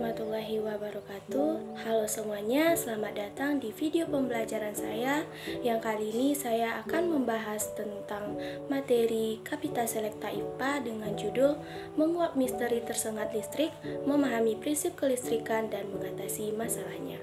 warahmatullahi wabarakatuh. Halo semuanya, selamat datang di video pembelajaran saya. Yang kali ini saya akan membahas tentang materi Kapita Selekta IPA dengan judul Menguak Misteri Tersengat Listrik, Memahami Prinsip Kelistrikan dan Mengatasi Masalahnya.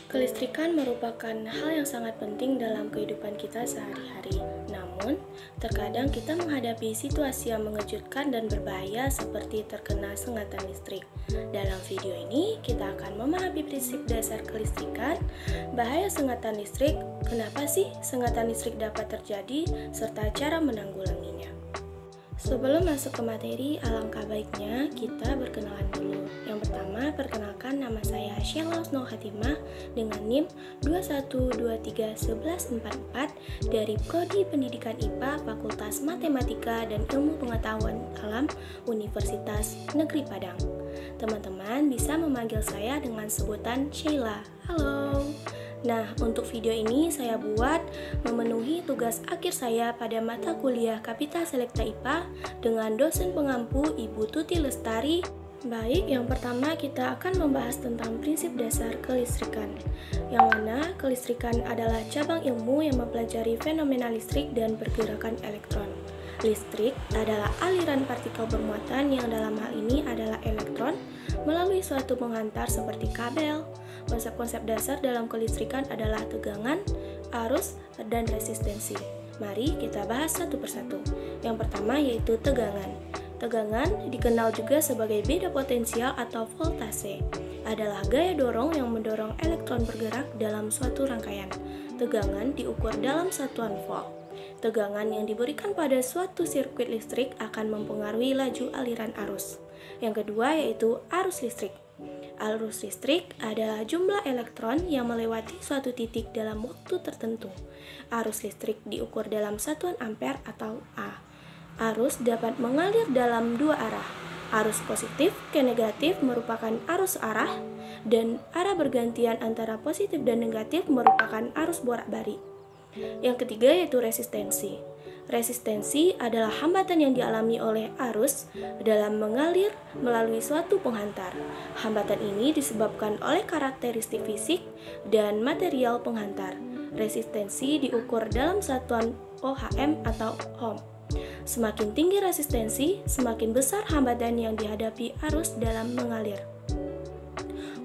Kelistrikan merupakan hal yang sangat penting dalam kehidupan kita sehari-hari. Namun, terkadang kita menghadapi situasi yang mengejutkan dan berbahaya seperti terkena sengatan listrik. Dalam video ini, kita akan memahami prinsip dasar kelistrikan, bahaya sengatan listrik, kenapa sih sengatan listrik dapat terjadi, serta cara menanggulanginya. Sebelum masuk ke materi, alangkah baiknya kita berkenalan dulu. Yang pertama, perkenalkan, nama saya Sheila Husnul Khatimah dengan NIM 21231144 dari Prodi Pendidikan IPA Fakultas Matematika dan Ilmu Pengetahuan Alam Universitas Negeri Padang. Teman-teman bisa memanggil saya dengan sebutan Sheila. Halo. Nah, untuk video ini saya buat memenuhi tugas akhir saya pada mata kuliah Kapita Selekta IPA dengan dosen pengampu Ibu Tuti Lestari. Baik, yang pertama kita akan membahas tentang prinsip dasar kelistrikan, yang mana kelistrikan adalah cabang ilmu yang mempelajari fenomena listrik dan pergerakan elektron. Listrik adalah aliran partikel bermuatan yang dalam hal ini adalah elektron melalui suatu penghantar seperti kabel. Konsep-konsep dasar dalam kelistrikan adalah tegangan, arus, dan resistensi. Mari kita bahas satu persatu. Yang pertama yaitu tegangan. Tegangan dikenal juga sebagai beda potensial atau voltase. Adalah gaya dorong yang mendorong elektron bergerak dalam suatu rangkaian. Tegangan diukur dalam satuan volt. Tegangan yang diberikan pada suatu sirkuit listrik akan mempengaruhi laju aliran arus. Yang kedua yaitu arus listrik. Arus listrik adalah jumlah elektron yang melewati suatu titik dalam waktu tertentu. Arus listrik diukur dalam satuan ampere atau A. Arus dapat mengalir dalam dua arah. Arus positif ke negatif merupakan arus arah, dan arah bergantian antara positif dan negatif merupakan arus bolak-balik. Yang ketiga yaitu resistensi. Resistensi adalah hambatan yang dialami oleh arus dalam mengalir melalui suatu penghantar. Hambatan ini disebabkan oleh karakteristik fisik dan material penghantar. Resistensi diukur dalam satuan ohm atau ohm. Semakin tinggi resistensi, semakin besar hambatan yang dihadapi arus dalam mengalir.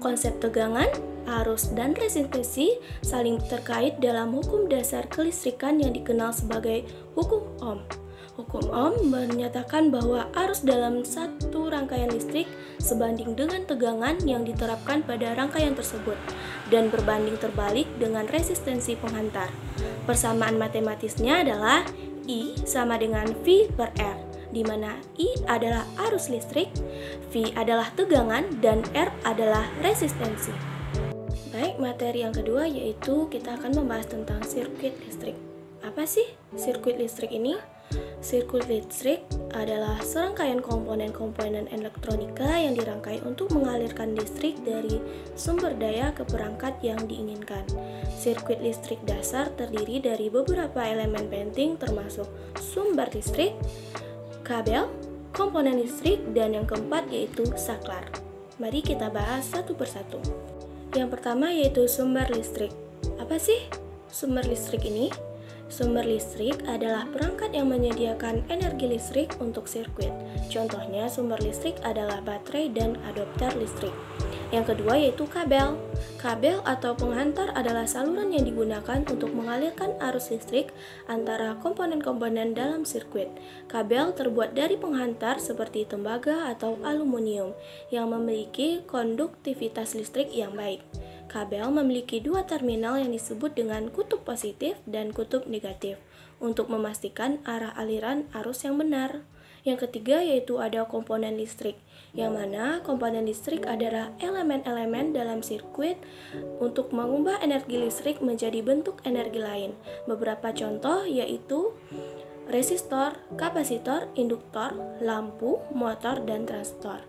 Konsep tegangan, arus, dan resistensi saling terkait dalam hukum dasar kelistrikan yang dikenal sebagai hukum Ohm. Hukum Ohm menyatakan bahwa arus dalam satu rangkaian listrik sebanding dengan tegangan yang diterapkan pada rangkaian tersebut dan berbanding terbalik dengan resistensi penghantar. Persamaan matematisnya adalah I sama dengan V per R, di mana I adalah arus listrik, V adalah tegangan, dan R adalah resistensi. Baik, materi yang kedua yaitu kita akan membahas tentang sirkuit listrik. Apa sih sirkuit listrik ini? Sirkuit listrik adalah serangkaian komponen-komponen elektronika yang dirangkai untuk mengalirkan listrik dari sumber daya ke perangkat yang diinginkan. Sirkuit listrik dasar terdiri dari beberapa elemen penting termasuk sumber listrik, kabel, komponen listrik, dan yang keempat yaitu saklar. Mari kita bahas satu persatu. Yang pertama yaitu sumber listrik. Apa sih sumber listrik ini? Sumber listrik adalah perangkat yang menyediakan energi listrik untuk sirkuit. Contohnya sumber listrik adalah baterai dan adaptor listrik. Yang kedua yaitu kabel. Kabel atau penghantar adalah saluran yang digunakan untuk mengalirkan arus listrik antara komponen-komponen dalam sirkuit. Kabel terbuat dari penghantar seperti tembaga atau aluminium yang memiliki konduktivitas listrik yang baik. Kabel memiliki dua terminal yang disebut dengan kutub positif dan kutub negatif untuk memastikan arah aliran arus yang benar. Yang ketiga yaitu ada komponen listrik, yang mana komponen listrik adalah elemen-elemen dalam sirkuit untuk mengubah energi listrik menjadi bentuk energi lain. Beberapa contoh yaitu resistor, kapasitor, induktor, lampu, motor, dan transistor.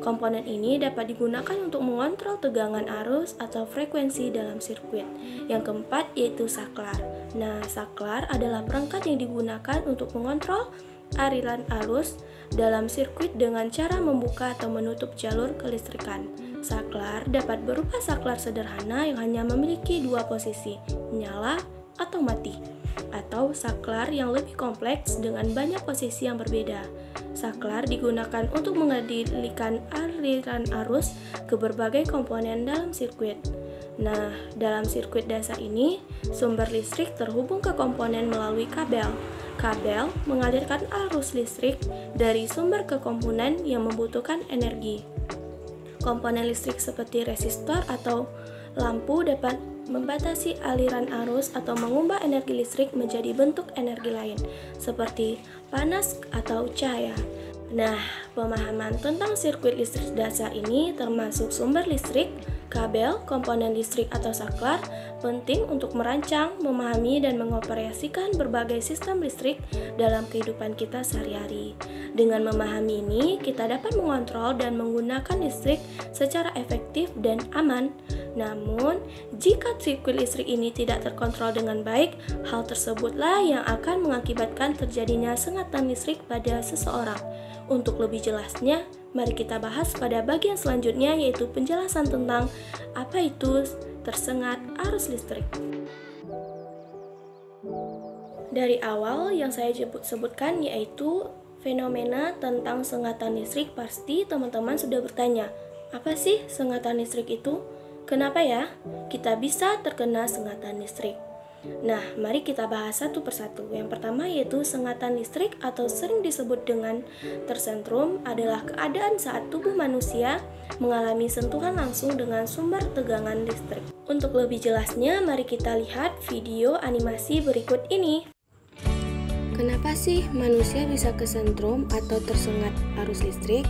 Komponen ini dapat digunakan untuk mengontrol tegangan arus atau frekuensi dalam sirkuit. Yang keempat yaitu saklar. Nah, saklar adalah perangkat yang digunakan untuk mengontrol aliran arus dalam sirkuit dengan cara membuka atau menutup jalur kelistrikan. Saklar dapat berupa saklar sederhana yang hanya memiliki dua posisi, nyala atau mati, atau saklar yang lebih kompleks dengan banyak posisi yang berbeda. Saklar digunakan untuk mengendalikan aliran arus ke berbagai komponen dalam sirkuit. Nah, dalam sirkuit dasar ini, sumber listrik terhubung ke komponen melalui kabel. Kabel mengalirkan arus listrik dari sumber ke komponen yang membutuhkan energi. Komponen listrik seperti resistor atau lampu dapat membatasi aliran arus atau mengubah energi listrik menjadi bentuk energi lain, seperti panas atau cahaya. Nah, pemahaman tentang sirkuit listrik dasar ini termasuk sumber listrik, kabel, komponen listrik atau saklar, penting untuk merancang, memahami, dan mengoperasikan berbagai sistem listrik dalam kehidupan kita sehari-hari. Dengan memahami ini, kita dapat mengontrol dan menggunakan listrik secara efektif dan aman. Namun, jika sirkuit listrik ini tidak terkontrol dengan baik, hal tersebutlah yang akan mengakibatkan terjadinya sengatan listrik pada seseorang. Untuk lebih jelasnya, mari kita bahas pada bagian selanjutnya, yaitu penjelasan tentang apa itu tersengat arus listrik. Dari awal yang saya sebutkan yaitu fenomena tentang sengatan listrik, pasti teman-teman sudah bertanya, apa sih sengatan listrik itu? Kenapa ya kita bisa terkena sengatan listrik? Nah, mari kita bahas satu persatu. Yang pertama yaitu sengatan listrik atau sering disebut dengan tersentrum adalah keadaan saat tubuh manusia mengalami sentuhan langsung dengan sumber tegangan listrik. Untuk lebih jelasnya, mari kita lihat video animasi berikut ini. Kenapa sih manusia bisa kesentrum atau tersengat arus listrik?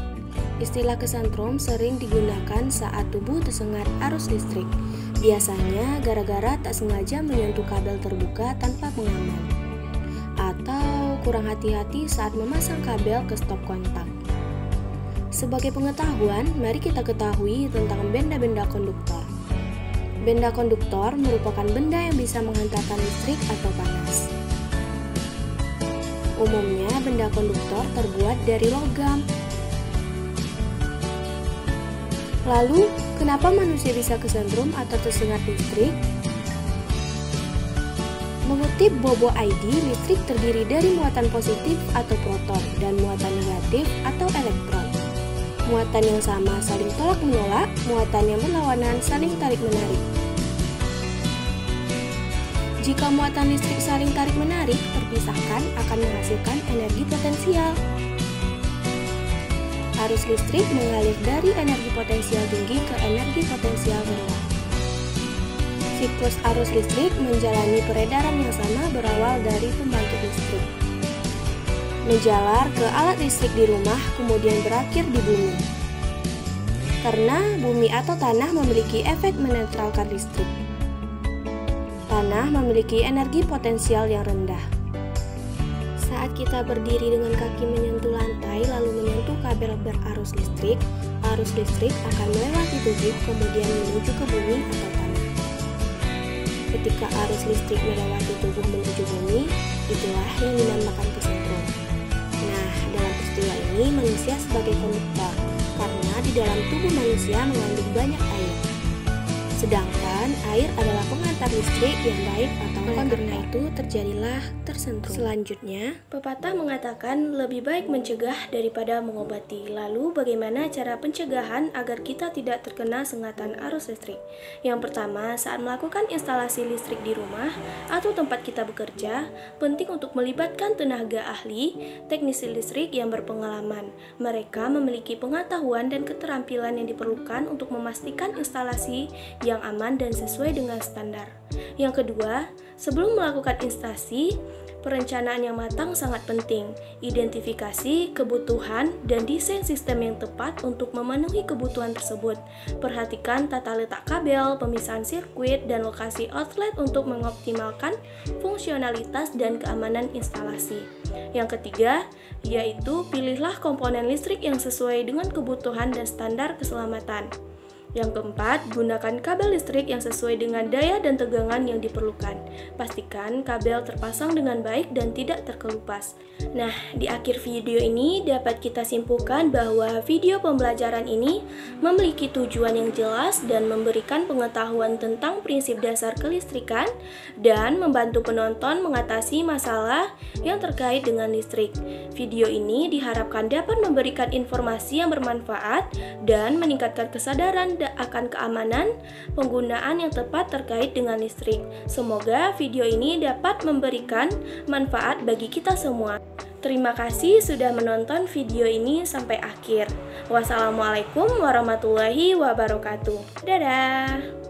Istilah kesentrum sering digunakan saat tubuh tersengat arus listrik. Biasanya gara-gara tak sengaja menyentuh kabel terbuka tanpa pengaman, atau kurang hati-hati saat memasang kabel ke stop kontak. Sebagai pengetahuan, mari kita ketahui tentang benda-benda konduktor. Benda konduktor merupakan benda yang bisa menghantarkan listrik atau panas. Umumnya, benda konduktor terbuat dari logam. Lalu, kenapa manusia bisa kesentrum atau tersengat listrik? Mengutip Bobo ID, listrik terdiri dari muatan positif atau proton dan muatan negatif atau elektron. Muatan yang sama saling tolak-menolak, muatan yang berlawanan saling tarik-menarik. Jika muatan listrik saling tarik-menarik terpisahkan akan menghasilkan energi potensial. Arus listrik mengalir dari energi potensial tinggi ke energi potensial rendah. Siklus arus listrik menjalani peredaran yang sama berawal dari pembangkit listrik, menjalar ke alat listrik di rumah, kemudian berakhir di bumi. Karena bumi atau tanah memiliki efek menetralkan listrik. Tanah memiliki energi potensial yang rendah. Saat kita berdiri dengan kaki menyentuh lantai lalu menyentuh kabel berarus listrik akan melewati tubuh kemudian menuju ke bumi atau tanah. Ketika arus listrik melewati tubuh menuju bumi, itulah yang dinamakan kesentrum. Nah, dalam peristiwa ini manusia sebagai konduktor, karena di dalam tubuh manusia mengandung banyak air. Sedangkan air adalah pengantar listrik yang baik atau karena itu terjadilah tersentrum. Selanjutnya, pepatah mengatakan lebih baik mencegah daripada mengobati. Lalu bagaimana cara pencegahan agar kita tidak terkena sengatan arus listrik? Yang pertama, saat melakukan instalasi listrik di rumah atau tempat kita bekerja, penting untuk melibatkan tenaga ahli, teknisi listrik yang berpengalaman. Mereka memiliki pengetahuan dan keterampilan yang diperlukan untuk memastikan instalasi yang aman dan sesuai dengan standar. Yang kedua, sebelum melakukan instalasi, perencanaan yang matang sangat penting. Identifikasi kebutuhan dan desain sistem yang tepat untuk memenuhi kebutuhan tersebut. Perhatikan tata letak kabel, pemisahan sirkuit, dan lokasi outlet untuk mengoptimalkan fungsionalitas dan keamanan instalasi. Yang ketiga, yaitu pilihlah komponen listrik yang sesuai dengan kebutuhan dan standar keselamatan. Yang keempat, gunakan kabel listrik yang sesuai dengan daya dan tegangan yang diperlukan. Pastikan kabel terpasang dengan baik dan tidak terkelupas. Nah, di akhir video ini dapat kita simpulkan bahwa video pembelajaran ini memiliki tujuan yang jelas dan memberikan pengetahuan tentang prinsip dasar kelistrikan dan membantu penonton mengatasi masalah yang terkait dengan listrik. Video ini diharapkan dapat memberikan informasi yang bermanfaat dan meningkatkan kesadaran akan keamanan penggunaan yang tepat terkait dengan listrik. Semoga video ini dapat memberikan manfaat bagi kita semua. Terima kasih sudah menonton video ini sampai akhir. Wassalamualaikum warahmatullahi wabarakatuh. Dadah.